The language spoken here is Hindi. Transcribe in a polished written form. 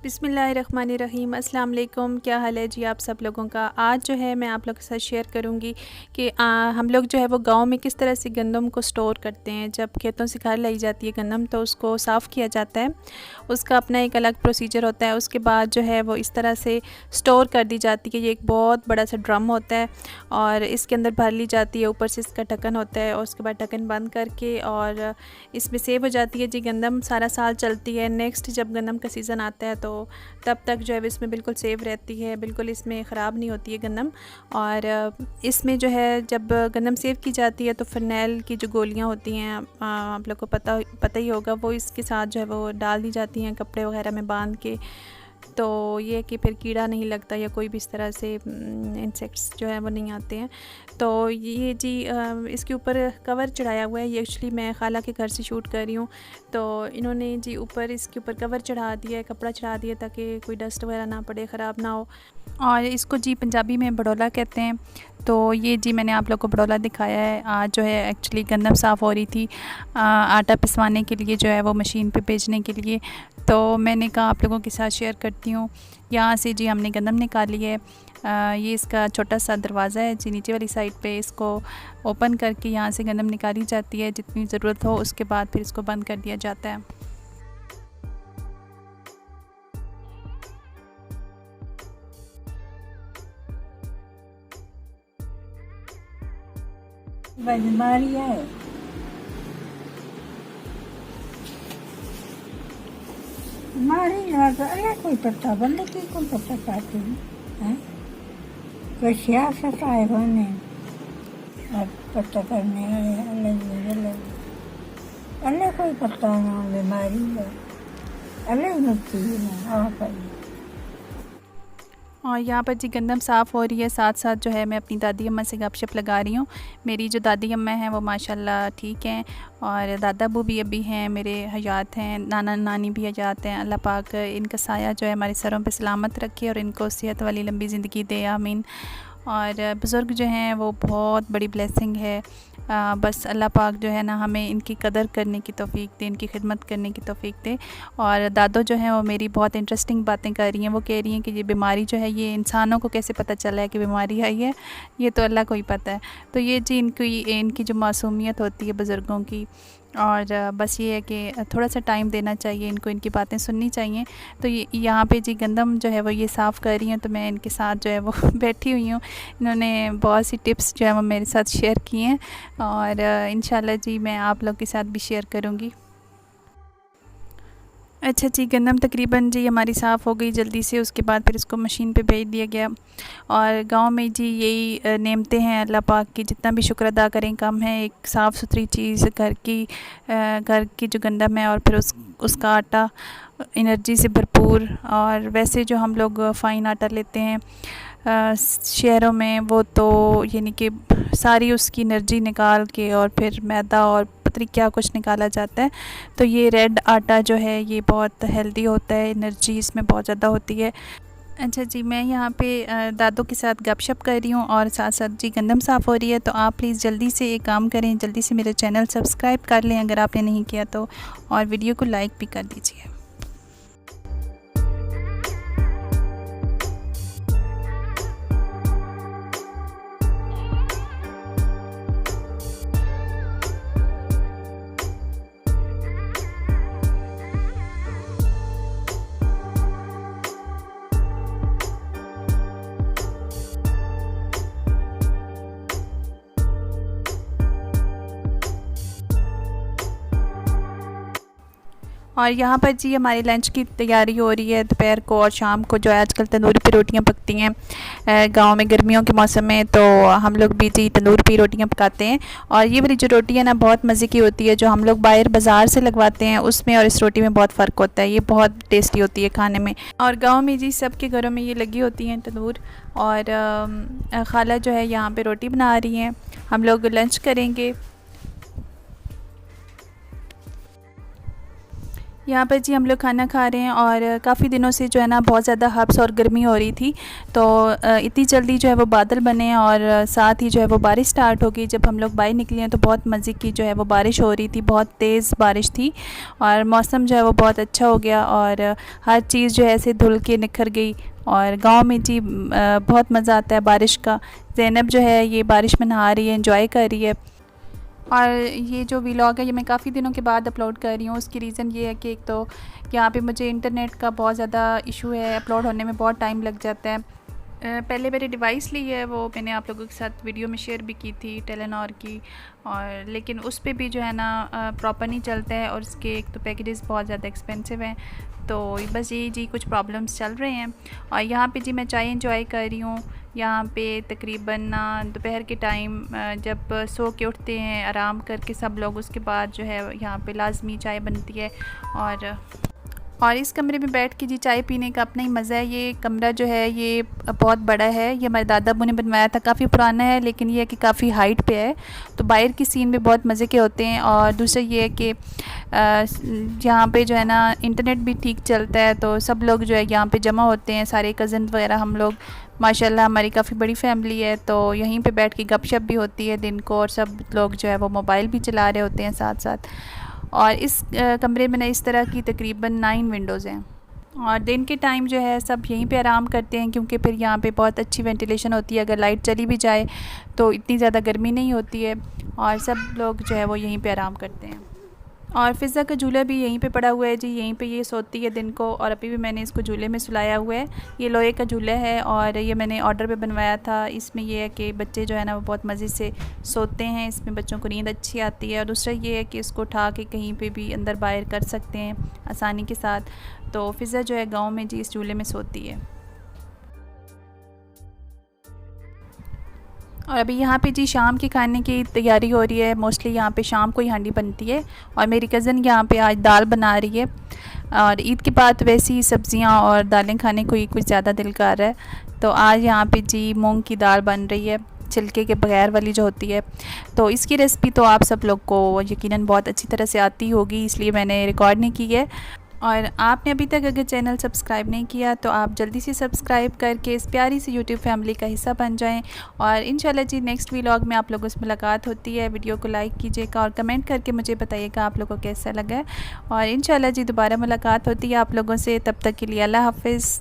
बिस्मिल्लाहिर्रहमानिर्रहीम। अस्सलाम वालेकुम। क्या हाल है जी आप सब लोगों का। आज जो है मैं आप लोगों के साथ शेयर करूंगी कि हम लोग जो है वो गांव में किस तरह से गंदम को स्टोर करते हैं। जब खेतों से घर लाई जाती है गंदम तो उसको साफ़ किया जाता है, उसका अपना एक अलग प्रोसीजर होता है। उसके बाद जो है वो इस तरह से स्टोर कर दी जाती है। ये एक बहुत बड़ा सा ड्रम होता है और इसके अंदर भर ली जाती है। ऊपर से इसका ढक्कन होता है और उसके बाद ढक्कन बंद करके और इसमें सेव हो जाती है जी गंदम। सारा साल चलती है। नेक्स्ट जब गंदम का सीज़न आता है तो तब तक जो है इसमें बिल्कुल सेव रहती है, बिल्कुल इसमें ख़राब नहीं होती है गंदम। और इसमें जो है जब गंदम सेव की जाती है तो फ़रनैल की जो गोलियां होती हैं आप लोग को पता ही होगा, वो इसके साथ जो है वो डाल दी जाती हैं कपड़े वगैरह में बांध के। तो ये कि फिर कीड़ा नहीं लगता या कोई भी इस तरह से इंसेक्ट्स जो है वो नहीं आते हैं। तो ये जी इसके ऊपर कवर चढ़ाया हुआ है। ये एक्चुअली मैं खाला के घर से शूट कर रही हूँ, तो इन्होंने जी ऊपर इसके ऊपर कवर चढ़ा दिया है, कपड़ा चढ़ा दिया ताकि कोई डस्ट वगैरह ना पड़े, ख़राब ना हो। और इसको जी पंजाबी में बड़ौला कहते हैं। तो ये जी मैंने आप लोग को बड़ौला दिखाया है। आज जो है एक्चुअली गंदम साफ़ हो रही थी आटा पिसवाने के लिए, जो है वो मशीन पे भेजने के लिए। तो मैंने कहा आप लोगों के साथ शेयर करती हूँ। यहाँ से जी हमने गंदम निकाली है। ये इसका छोटा सा दरवाज़ा है जी नीचे वाली साइड पे, इसको ओपन करके यहाँ से गंदम निकाली जाती है जितनी ज़रूरत हो। उसके बाद फिर इसको बंद कर दिया जाता है। बीमारी है बीमारी तो अरे कोई पता बंदे की कौन पता चाहते हैं कोई सियासत आए होने अब पता करने अलग कोई पता ना बीमारी है अलग नुकती ना आ पाई। और यहाँ पर जी गंदम साफ़ हो रही है, साथ साथ जो है मैं अपनी दादी अम्मा से गपशप लगा रही हूँ। मेरी जो दादी अम्मा हैं वो माशाल्लाह ठीक हैं और दादा अबू भी अभी हैं, मेरे हयात हैं, नाना नानी भी हयात हैं। अल्लाह पाक इनका साया जो है हमारे सरों पे सलामत रखे और इनको सेहत वाली लंबी ज़िंदगी दे, आमीन। और बुज़ुर्ग जो हैं वो बहुत बड़ी ब्लेसिंग है। बस अल्लाह पाक जो है ना हमें इनकी कदर करने की तौफ़ीक दे, इनकी खिदमत करने की तौफ़ीक दे। और दादो जो हैं वो मेरी बहुत इंटरेस्टिंग बातें कर रही हैं। वो कह रही हैं कि ये बीमारी जो है ये इंसानों को कैसे पता चला है कि बीमारी आई है, ये तो अल्लाह को ही पता है। तो ये जी इनकी जो मासूमियत होती है बुज़ुर्गों की, और बस ये है कि थोड़ा सा टाइम देना चाहिए इनको, इनकी बातें सुननी चाहिए। तो ये यहाँ पे जी गंदम जो है वो ये साफ़ कर रही हैं, तो मैं इनके साथ जो है वो बैठी हुई हूँ। इन्होंने बहुत सी टिप्स जो है वो मेरे साथ शेयर की हैं और इंशाल्लाह जी मैं आप लोग के साथ भी शेयर करूँगी। अच्छा जी, गंदम तकरीबन जी हमारी साफ़ हो गई जल्दी से। उसके बाद फिर इसको मशीन पे भेज दिया गया। और गांव में जी यही नेमतें हैं अल्लाह पाक की, जितना भी शुक्र अदा करें कम है। एक साफ़ सुथरी चीज़ घर की जो गंदम है और फिर उसका आटा एनर्जी से भरपूर। और वैसे जो हम लोग फ़ाइन आटा लेते हैं शहरों में, वो तो यानी कि सारी उसकी एनर्जी निकाल के और फिर मैदा और पता नहीं क्या कुछ निकाला जाता है। तो ये रेड आटा जो है ये बहुत हेल्दी होता है, एनर्जी इसमें बहुत ज़्यादा होती है। अच्छा जी, मैं यहाँ पे दादों के साथ गपशप कर रही हूँ और साथ साथ जी गंदम साफ़ हो रही है। तो आप प्लीज़ जल्दी से एक काम करें, जल्दी से मेरे चैनल सब्सक्राइब कर लें अगर आपने नहीं किया तो, और वीडियो को लाइक भी कर दीजिए। और यहाँ पर जी हमारी लंच की तैयारी हो रही है दोपहर को और शाम को, जो है आजकल तंदूरी पे रोटियाँ पकती हैं गांव में गर्मियों के मौसम में। तो हम लोग भी जी तंदूर पे रोटियाँ पकाते हैं। और ये वाली जो रोटी है ना बहुत मज़े की होती है, जो हम लोग बाहर बाज़ार से लगवाते हैं उसमें और इस रोटी में बहुत फ़र्क होता है। ये बहुत टेस्टी होती है खाने में। और गाँव में जी सबके घरों में ये लगी होती हैं तंदूर। और खाला जो है यहाँ पर रोटी बना रही हैं, हम लोग लंच करेंगे। यहाँ पर जी हम लोग खाना खा रहे हैं और काफ़ी दिनों से जो है ना बहुत ज़्यादा हब्स और गर्मी हो रही थी। तो इतनी जल्दी जो है वो बादल बने और साथ ही जो है वो बारिश स्टार्ट हो गई। जब हम लोग बाहर निकले हैं तो बहुत मज़े की जो है वो बारिश हो रही थी, बहुत तेज़ बारिश थी और मौसम जो है वो बहुत अच्छा हो गया और हर चीज़ जो है ऐसे धुल के निखर गई। और गांव में जी बहुत मज़ा आता है बारिश का। ज़ैनब जो है ये बारिश में नहा रही है, एंजॉय कर रही है। और ये जो व्लॉग है ये मैं काफ़ी दिनों के बाद अपलोड कर रही हूँ। उसकी रीज़न ये है कि एक तो यहाँ पे मुझे इंटरनेट का बहुत ज़्यादा इशू है, अपलोड होने में बहुत टाइम लग जाता है। पहले मेरी डिवाइस ली है, वो मैंने आप लोगों के साथ वीडियो में शेयर भी की थी, टेलेनॉर की। और लेकिन उस पे भी जो है ना प्रॉपर नहीं चलता है और उसके एक तो पैकेजेस बहुत ज़्यादा एक्सपेंसिव हैं। तो बस ये जी कुछ प्रॉब्लम्स चल रहे हैं। और यहाँ पे जी मैं चाय एंजॉय कर रही हूँ। यहाँ पे तकरीबन ना दोपहर के टाइम जब सो के उठते हैं आराम करके सब लोग, उसके बाद जो है यहाँ पे लाजमी चाय बनती है। और इस कमरे में बैठ के जी चाय पीने का अपना ही मज़ा है। ये कमरा जो है ये बहुत बड़ा है, ये हमारे दादा अब्बू ने बनवाया था, काफ़ी पुराना है लेकिन ये है कि काफ़ी हाइट पे है। तो बाहर की सीन भी बहुत मज़े के होते हैं। और दूसरा ये है कि यहाँ पे जो है ना इंटरनेट भी ठीक चलता है, तो सब लोग जो है यहाँ पे जमा होते हैं, सारे कज़न वगैरह हम लोग। माशाल्लाह हमारी काफ़ी बड़ी फैमिली है, तो यहीं पे बैठ के गपशप भी होती है दिन को और सब लोग जो है वो मोबाइल भी चला रहे होते हैं साथ साथ। और इस कमरे में ना इस तरह की तकरीबन 9 विंडोज़ हैं। और दिन के टाइम जो है सब यहीं पे आराम करते हैं क्योंकि फिर यहाँ पे बहुत अच्छी वेंटिलेशन होती है। अगर लाइट चली भी जाए तो इतनी ज़्यादा गर्मी नहीं होती है और सब लोग जो है वो यहीं पे आराम करते हैं। और फ़िज़ा का झूला भी यहीं पे पड़ा हुआ है जी, यहीं पे ये सोती है दिन को और अभी भी मैंने इसको झूले में सुलाया हुआ है। ये लोहे का झूला है और ये मैंने ऑर्डर पे बनवाया था। इसमें ये है कि बच्चे जो है ना वो बहुत मज़े से सोते हैं, इसमें बच्चों को नींद अच्छी आती है। और दूसरा ये है कि इसको उठा के कहीं पे भी अंदर बाहर कर सकते हैं आसानी के साथ। तो फ़िज़ा जो है गाँव में जी इस झूले में सोती है। और अभी यहाँ पे जी शाम के खाने की तैयारी हो रही है। मोस्टली यहाँ पे शाम को ही हांडी बनती है और मेरी कज़न यहाँ पे आज दाल बना रही है। और ईद के बाद वैसी सब्ज़ियाँ और दालें खाने को ही कुछ ज़्यादा दिल कर रहा है। तो आज यहाँ पे जी मूंग की दाल बन रही है, छिलके के बगैर वाली जो होती है। तो इसकी रेसिपी तो आप सब लोग को यकीनन बहुत अच्छी तरह से आती होगी, इसलिए मैंने रिकॉर्ड नहीं की है। और आपने अभी तक अगर चैनल सब्सक्राइब नहीं किया तो आप जल्दी से सब्सक्राइब करके इस प्यारी सी यूट्यूब फैमिली का हिस्सा बन जाएं। और इंशाल्लाह जी नेक्स्ट व्लॉग में आप लोगों से मुलाकात होती है। वीडियो को लाइक कीजिएगा और कमेंट करके मुझे बताइएगा आप लोगों को कैसा लगा है। और इंशाल्लाह जी दोबारा मुलाकात होती है आप लोगों से, तब तक के लिए अल्लाह हाफ़िज़।